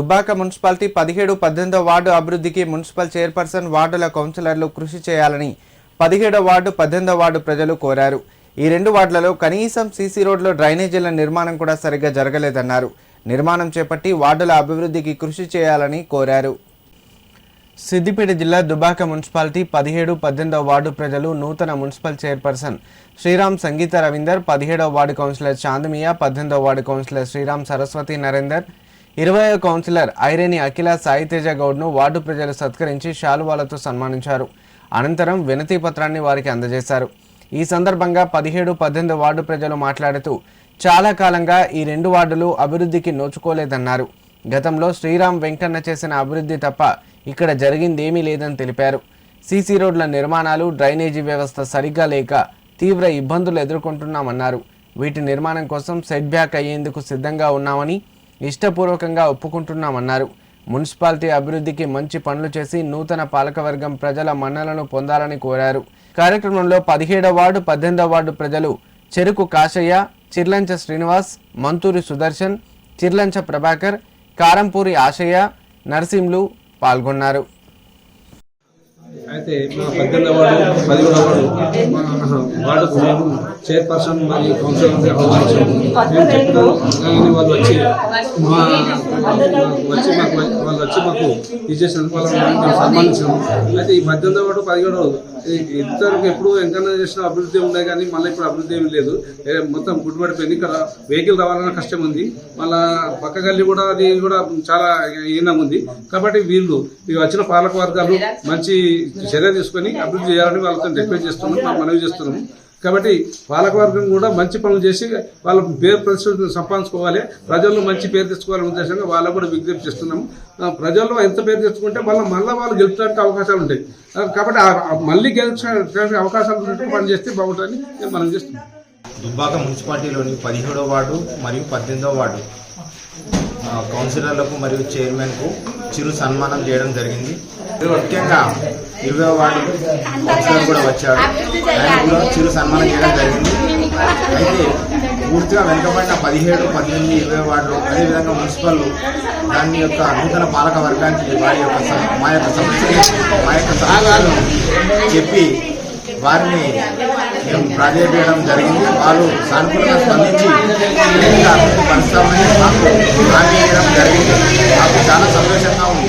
Dubbaka municipality 17, 18వ ward అభివృద్ధికి municipal chairperson, వార్డుల కౌన్సిలర్లు కృషి చేయాలని 17వ వార్డు, 18వ వార్డు ప్రజలు కోరారు. ఈ రెండు వార్డులలో కనీసం సీసీ రోడ్లు, డ్రైనేజీల నిర్మాణం కూడా సరిగ్గా జరగలేదన్నారు. నిర్మాణం చేపట్టి వార్డుల అభివృద్ధికి కృషి చేయాలని కోరారు. సిద్దిపేట జిల్లా దుబ్బాక మున్సిపాలిటీ 17, 18వ వార్డు ప్రజలు నూతన మున్సిపల్ చైర్పర్సన్ శ్రీరామ్ సంగీత రవీందర్, 17వ వార్డు కౌన్సిలర్ చాందమియా, 18వ వార్డు కౌన్సిలర్ శ్రీరామ్ సరస్వతి నరేందర్, 20వ కౌన్సిలర్ ఐరేని అఖిల సాయితేజ గౌడ్ను వార్డు ప్రజలు సత్కరించి శాలువాలతో సన్మానించారు. అనంతరం వినతి పత్రాన్ని వారికి అందజేశారు. ఈ సందర్భంగా 17, 18వ వార్డు ప్రజలు మాట్లాడుతూ చాలా కాలంగా ఈ రెండు వార్డులు అభివృద్ధికి నోచుకోలేదన్నారు. గతంలో శ్రీరామ్ వెంకన్న చేసిన అభివృద్ధి తప్ప ఇక్కడ జరిగిందేమీ లేదని తెలిపారు. సీసీ రోడ్ల నిర్మాణాలు, డ్రైనేజీ వ్యవస్థ సరిగ్గా లేక తీవ్ర ఇబ్బందులు ఎదుర్కొంటున్నామన్నారు. వీటి నిర్మాణం కోసం సెట్ బ్యాక్ అయ్యేందుకు సిద్ధంగా ఉన్నామని, ఇష్టపూర్వకంగా ఒప్పుకుంటున్నామన్నారు. మున్సిపాలిటీ అభివృద్ధికి మంచి పనులు చేసి నూతన పాలకవర్గం ప్రజల మన్నలను పొందాలని కోరారు. కార్యక్రమంలో 17వ వార్డు, 18వ వార్డు ప్రజలు చెరుకు కాశయ్య, చిర్లంచ శ్రీనివాస్, మంతూరి సుదర్శన్, చిర్లంచ ప్రభాకర్, కారంపూరి ఆశయ్య, నర్సింలు పాల్గొన్నారు. అయితే మా 18వ వార్డు, 17వ వార్డుకు మేము చైర్పర్సన్ మరియు కౌన్సిలర్గా ఆహ్వానించాము. మేము చెప్పినాము కానీ వాళ్ళు వచ్చి మాకు ఇచ్చేసినందుకు వాళ్ళని సన్మానించాము. అయితే ఈ 18వ వార్డు, 17వ ఇద్దరికి ఎప్పుడు ఎంకన్నా చేసిన అభివృద్ధి ఉన్నాయి కానీ మళ్ళీ ఇప్పుడు అభివృద్ధి ఏమి లేదు. మొత్తం గుడ్డుపడిపోయింది. ఇక్కడ వెహికల్ రావాలన్న కష్టం ఉంది. మళ్ళా పక్క గల్లి కూడా అది కూడా చాలా ఈనం ఉంది. కాబట్టి వీళ్ళు వచ్చిన పాలక వర్గాలు మంచి చర్య తీసుకొని అభివృద్ధి చేయాలని వాళ్ళతో రిక్వెస్ట్ చేస్తున్నాం, మనవి చేస్తున్నాము. కాబట్టి పాలకవర్గం కూడా మంచి పనులు చేసి వాళ్ళ పేరు ప్రతిష్టలు సంపాదించుకోవాలి, ప్రజల్లో మంచి పేరు తెచ్చుకోవాలనే ఉద్దేశంగా వాళ్ళకు కూడా విజ్ఞప్తి చేస్తున్నాము. ప్రజల్లో ఎంత పేరు తెచ్చుకుంటే మళ్ళీ వాళ్ళు గెలుచడానికి అవకాశాలు ఉంటాయి. కాబట్టి మళ్ళీ గెలిచడానికి అవకాశాలు ఉన్నట్టు పనిచేస్తే బాగుంటుందని మనం చేస్తున్నాం. దుబ్బాక మున్సిపాలిటీలోని 17వ వార్డు మరియు 18వ వార్డు కౌన్సిలర్లకు మరియు చైర్మన్కు చిరు సన్మానం చేయడం జరిగింది. ముఖ్యంగా 20వ వార్డు కౌన్సిలర్ కూడా వచ్చాడు, ఆయన కూడా చిరు సన్మానం చేయడం జరిగింది. అయితే పూర్తిగా వెనుకబడిన 17, 18, 20 వార్డులు, అదేవిధంగా మున్సిపల్ దాని యొక్క నూతన పాలక వర్గానికి మా యొక్క సమస్యలను చెప్పి వారిని మేము ప్రాధాన్యపేయడం జరిగింది. వాళ్ళు సానుకూలంగా స్పందించి పరిశ్రమని మాకు హామీ ఇవ్వడం జరిగింది. మాకు చాలా సంతోషంగా ఉంది.